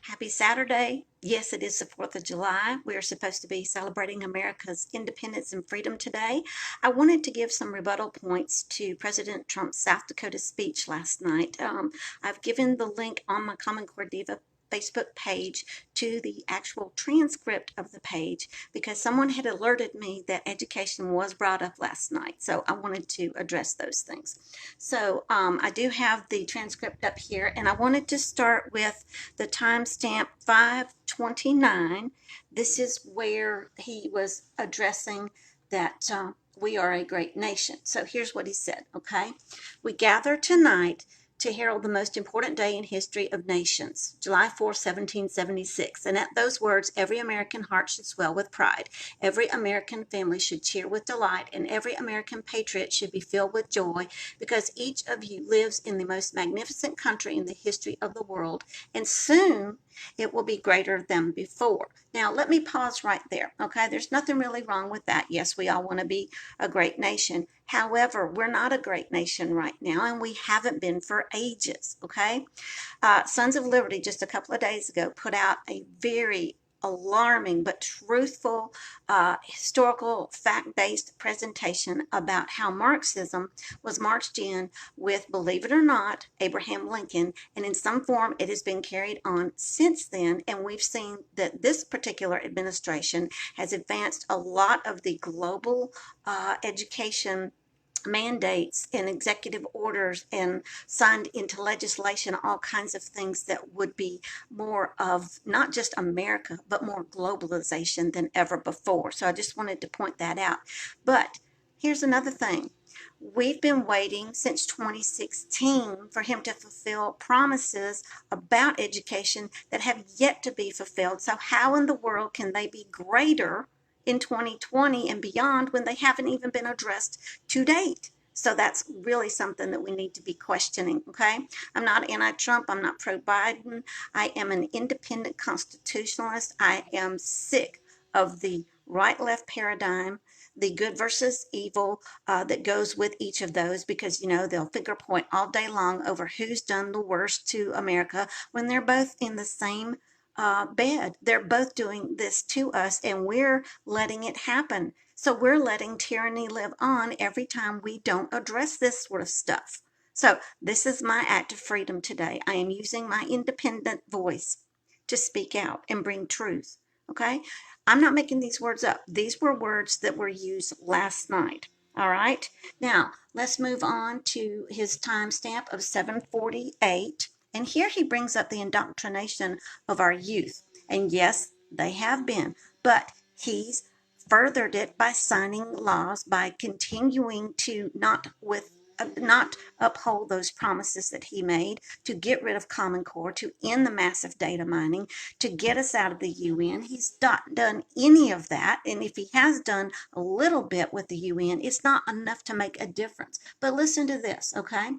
Happy Saturday. Yes, it is the 4th of July. We are supposed to be celebrating America's independence and freedom today. I wanted to give some rebuttal points to President Trump's South Dakota speech last night. I've given the link on my Common Core Diva Facebook page to the actual transcript of the page because someone had alerted me that education was brought up last night. So I wanted to address those things. So I do have the transcript up here, and I wanted to start with the timestamp 5:29. This is where he was addressing that we are a great nation. So here's what he said, okay? We gather tonight to herald the most important day in history of nations, July 4, 1776. And at those words, every American heart should swell with pride. Every American family should cheer with delight, and every American patriot should be filled with joy because each of you lives in the most magnificent country in the history of the world, and soon it will be greater than before. Now, let me pause right there, okay? There's nothing really wrong with that. Yes, we all want to be a great nation. However, we're not a great nation right now, and we haven't been for ages, okay? Sons of Liberty, just a couple of days ago, put out a very alarming but truthful historical fact-based presentation about how Marxism was marched in with, believe it or not, Abraham Lincoln, and in some form it has been carried on since then, and we've seen that this particular administration has advanced a lot of the global education mandates and executive orders and signed into legislation all kinds of things that would be more of not just America, but more globalization than ever before. So I just wanted to point that out. But here's another thing. We've been waiting since 2016 for him to fulfill promises about education that have yet to be fulfilled. So how in the world can they be greater in 2020 and beyond when they haven't even been addressed to date? So that's really something that we need to be questioning, okay? I'm not anti-Trump. I'm not pro-Biden. I am an independent constitutionalist. I am sick of the right-left paradigm, the good versus evil that goes with each of those, because, you know, they'll finger point all day long over who's done the worst to America when they're both in the same bed. They're both doing this to us, and we're letting it happen. So we're letting tyranny live on every time we don't address this sort of stuff. So this is my act of freedom today. I am using my independent voice to speak out and bring truth. Okay? I'm not making these words up. These were words that were used last night. All right? Now, let's move on to his timestamp of 7:48. And here he brings up the indoctrination of our youth. And yes, they have been, but he's furthered it by signing laws, by continuing to not uphold those promises that he made to get rid of Common Core, to end the massive data mining, to get us out of the UN. He's not done any of that. And if he has done a little bit with the UN, it's not enough to make a difference. But listen to this, okay?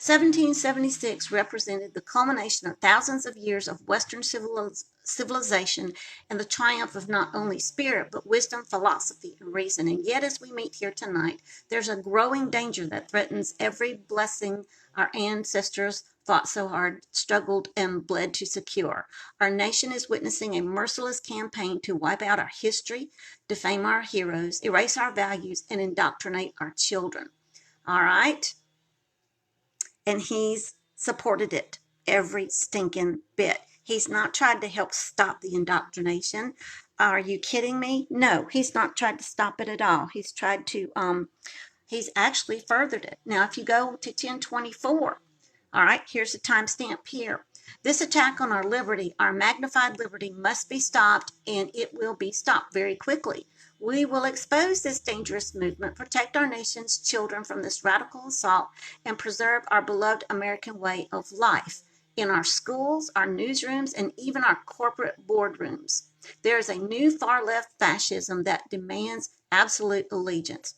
1776 represented the culmination of thousands of years of Western civilization and the triumph of not only spirit, but wisdom, philosophy, and reason. And yet, as we meet here tonight, there's a growing danger that threatens every blessing our ancestors fought so hard, struggled, and bled to secure. Our nation is witnessing a merciless campaign to wipe out our history, defame our heroes, erase our values, and indoctrinate our children. All right? And he's supported it every stinking bit. He's not tried to help stop the indoctrination. Are you kidding me? No, he's not tried to stop it at all. He's tried to, he's actually furthered it. Now, if you go to 1024, all right, here's the timestamp here. This attack on our liberty, our magnified liberty, must be stopped, and it will be stopped very quickly. We will expose this dangerous movement, protect our nation's children from this radical assault, and preserve our beloved American way of life in our schools, our newsrooms, and even our corporate boardrooms. There is a new far-left fascism that demands absolute allegiance.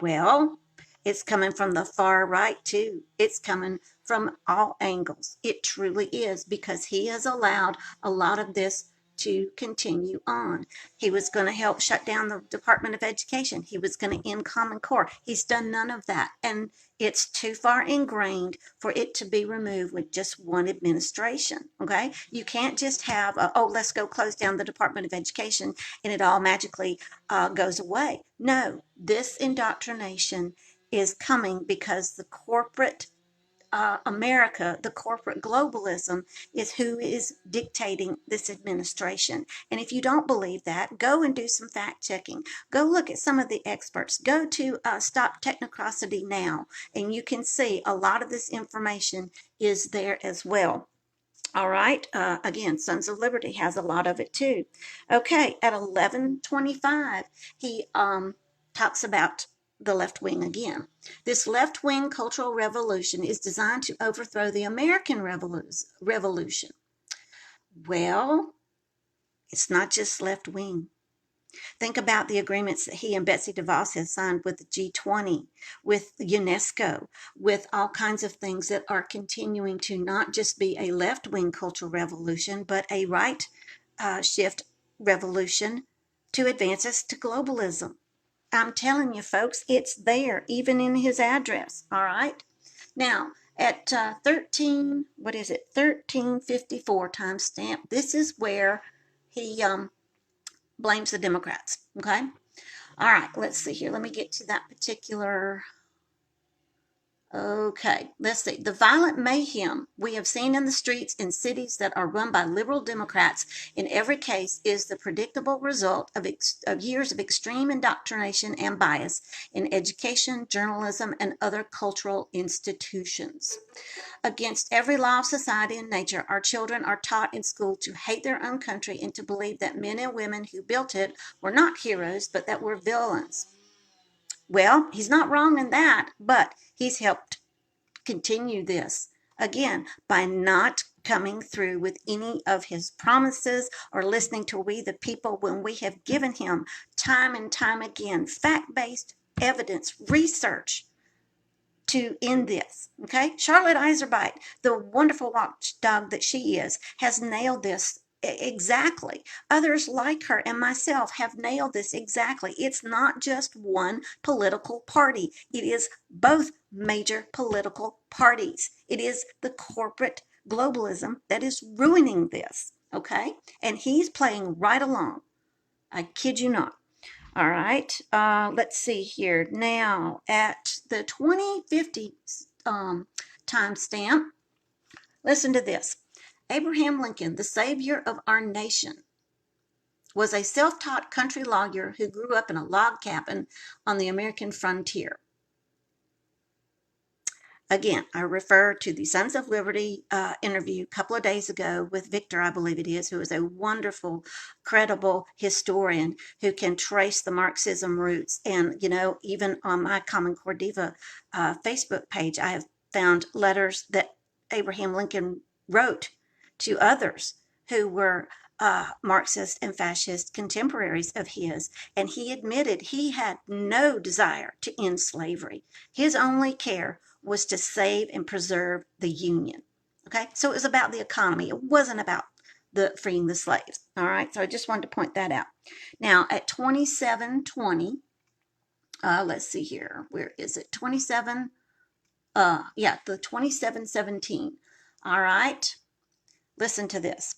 Well, it's coming from the far right, too. It's coming from all angles. It truly is, because he has allowed a lot of this to continue on. He was going to help shut down the Department of Education. He was going to end Common Core. He's done none of that. And it's too far ingrained for it to be removed with just one administration. Okay. You can't just have, let's go close down the Department of Education and it all magically goes away. No, this indoctrination is coming because the corporate America, the corporate globalism, is who is dictating this administration. And if you don't believe that, go and do some fact checking. Go look at some of the experts. Go to Stop Technocracy now, and you can see a lot of this information is there as well. All right. Again, Sons of Liberty has a lot of it too. Okay. At 11:25, he talks about the left wing again. This left wing cultural revolution is designed to overthrow the American revolution. Well, it's not just left wing. Think about the agreements that he and Betsy DeVos have signed with the G20, with UNESCO, with all kinds of things that are continuing to not just be a left-wing cultural revolution, but a right shift revolution to advance us to globalism. I'm telling you, folks, it's there, even in his address, all right? Now, at 1354 timestamp, this is where he blames the Democrats, okay? All right, let's see here. Let me get to that particular. Okay, let's see. The violent mayhem we have seen in the streets in cities that are run by liberal Democrats in every case is the predictable result of years of extreme indoctrination and bias in education, journalism, and other cultural institutions. Against every law of society and nature, our children are taught in school to hate their own country and to believe that men and women who built it were not heroes, but that were villains. Well, he's not wrong in that, but he's helped continue this, again, by not coming through with any of his promises or listening to we the people when we have given him time and time again fact-based evidence, research to end this. Okay, Charlotte Iserbyt, the wonderful watchdog that she is, has nailed this exactly. Others like her and myself have nailed this exactly. It's not just one political party. It is both major political parties. It is the corporate globalism that is ruining this. Okay, and he's playing right along. I kid you not. All right, let's see here. Now, at the 2050 timestamp, listen to this. Abraham Lincoln, the savior of our nation, was a self-taught country lawyer who grew up in a log cabin on the American frontier. Again, I refer to the Sons of Liberty interview a couple of days ago with Victor, I believe it is, who is a wonderful, credible historian who can trace the Marxism roots. And, you know, even on my Common Core Diva Facebook page, I have found letters that Abraham Lincoln wrote to others who were Marxist and fascist contemporaries of his. And he admitted he had no desire to end slavery. His only care was to save and preserve the Union. Okay, so it was about the economy. It wasn't about the freeing the slaves. All right, so I just wanted to point that out. Now at 2720, let's see here. Where is it? 27. The 2717. All right, listen to this.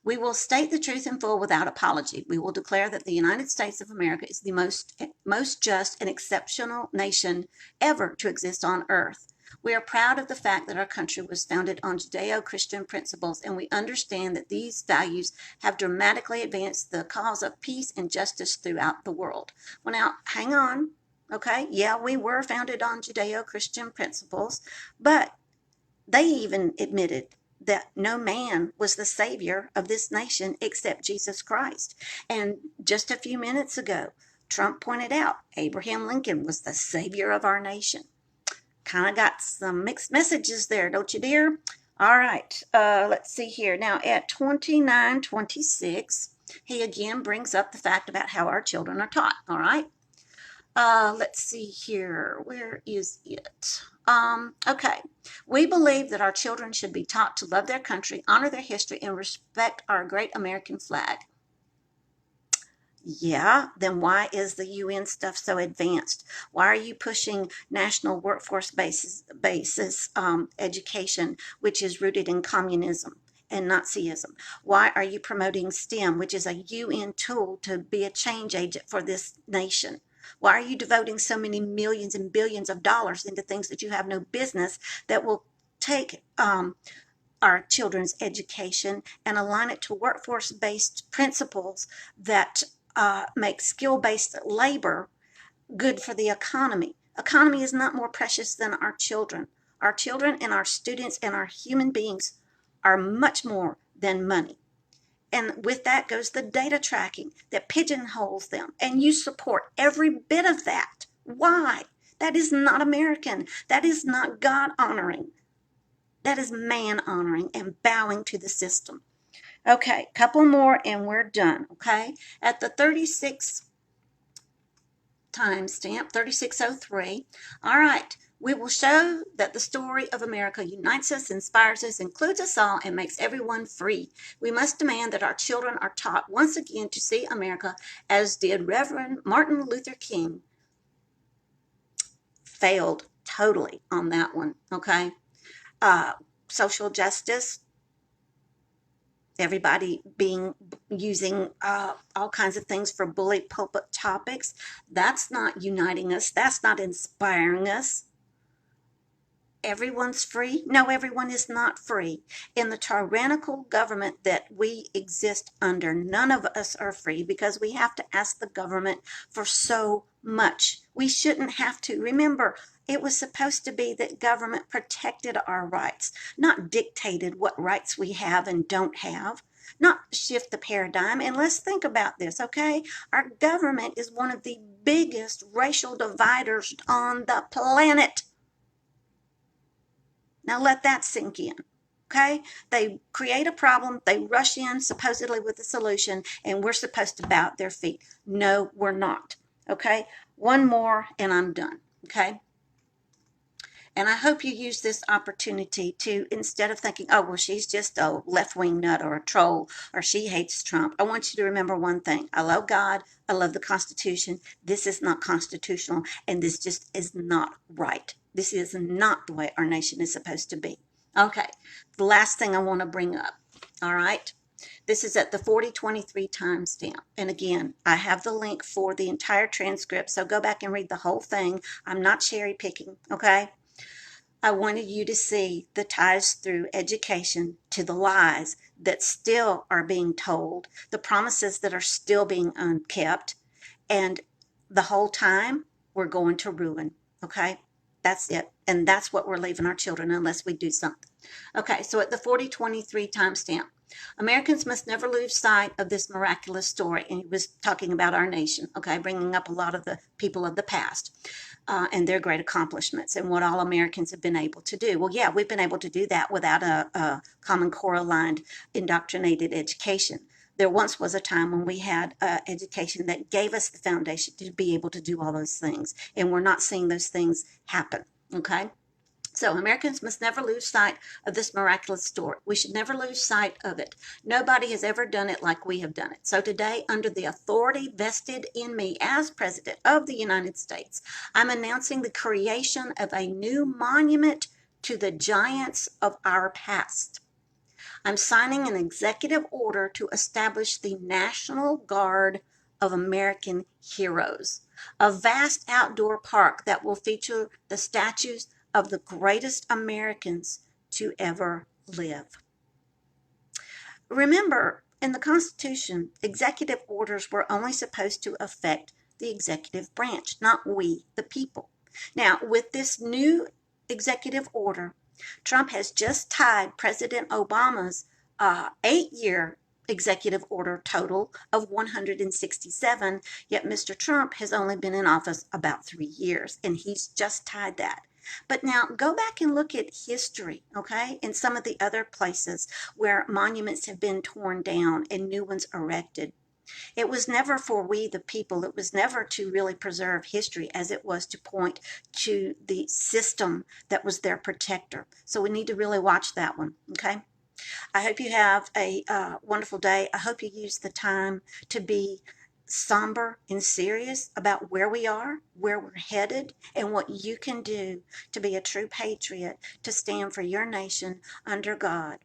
We will state the truth in full without apology. We will declare that the United States of America is the most just and exceptional nation ever to exist on earth. We are proud of the fact that our country was founded on Judeo-Christian principles, and we understand that these values have dramatically advanced the cause of peace and justice throughout the world. Well, now, hang on, okay? Yeah, we were founded on Judeo-Christian principles, but they even admitted that no man was the savior of this nation except Jesus Christ. And just a few minutes ago, Trump pointed out Abraham Lincoln was the savior of our nation. Kind of got some mixed messages there, don't you, dear? All right, let's see here. Now at 29:26, he again brings up the fact about how our children are taught. All right, let's see here. Where is it? Okay. We believe that our children should be taught to love their country, honor their history, and respect our great American flag. Yeah, then why is the UN stuff so advanced? Why are you pushing national workforce basis education, which is rooted in communism and Nazism? Why are you promoting STEM, which is a UN tool to be a change agent for this nation? Why are you devoting so many millions and billions of dollars into things that you have no business that will take our children's education and align it to workforce-based principles that make skill-based labor good for the economy? Economy is not more precious than our children. Our children and our students and our human beings are much more than money. And with that goes the data tracking that pigeonholes them. And you support every bit of that. Why? That is not American. That is not God honoring. That is man honoring and bowing to the system. Okay, couple more and we're done. Okay, at the 36 timestamp, 3603. All right, we will show that the story of America unites us, inspires us, includes us all, and makes everyone free. We must demand that our children are taught once again to see America as did Reverend Martin Luther King. Failed totally on that one. Okay, social justice, everybody being using all kinds of things for bully pulpit topics. That's not uniting us. That's not inspiring us. Everyone's free? No, everyone is not free. In the tyrannical government that we exist under, none of us are free because we have to ask the government for so much. We shouldn't have to. Remember, it was supposed to be that government protected our rights, not dictated what rights we have and don't have, not shift the paradigm. And let's think about this, okay? Our government is one of the biggest racial dividers on the planet. Now let that sink in. Okay? They create a problem, they rush in supposedly with a solution, and we're supposed to bow at their feet. No, we're not. Okay? One more and I'm done. Okay? And I hope you use this opportunity to, instead of thinking, oh, well, she's just a left-wing nut or a troll or she hates Trump, I want you to remember one thing. I love God. I love the Constitution. This is not constitutional, and this just is not right. This is not the way our nation is supposed to be. Okay, the last thing I want to bring up, all right? This is at the 4023 timestamp. And again, I have the link for the entire transcript, so go back and read the whole thing. I'm not cherry picking, okay? I wanted you to see the ties through education to the lies that still are being told, the promises that are still being unkept, and the whole time we're going to ruin, okay? That's it. And that's what we're leaving our children unless we do something. Okay, so at the 4023 timestamp, Americans must never lose sight of this miraculous story. And he was talking about our nation, okay, bringing up a lot of the people of the past and their great accomplishments and what all Americans have been able to do. Well, yeah, we've been able to do that without a Common Core aligned, indoctrinated education. There once was a time when we had education that gave us the foundation to be able to do all those things, and we're not seeing those things happen, okay? So Americans must never lose sight of this miraculous story. We should never lose sight of it. Nobody has ever done it like we have done it. So today, under the authority vested in me as President of the United States, I'm announcing the creation of a new monument to the giants of our past. I'm signing an executive order to establish the National Guard of American Heroes, a vast outdoor park that will feature the statues of the greatest Americans to ever live. Remember, in the Constitution, executive orders were only supposed to affect the executive branch, not we, the people. Now, with this new executive order, Trump has just tied President Obama's 8-year executive order total of 167, yet Mr. Trump has only been in office about 3 years, and he's just tied that. But now go back and look at history, okay, in some of the other places where monuments have been torn down and new ones erected. It was never for we the people. It was never to really preserve history as it was to point to the system that was their protector. So we need to really watch that one, okay? I hope you have a wonderful day. I hope you use the time to be somber and serious about where we are, where we're headed, and what you can do to be a true patriot, to stand for your nation under God.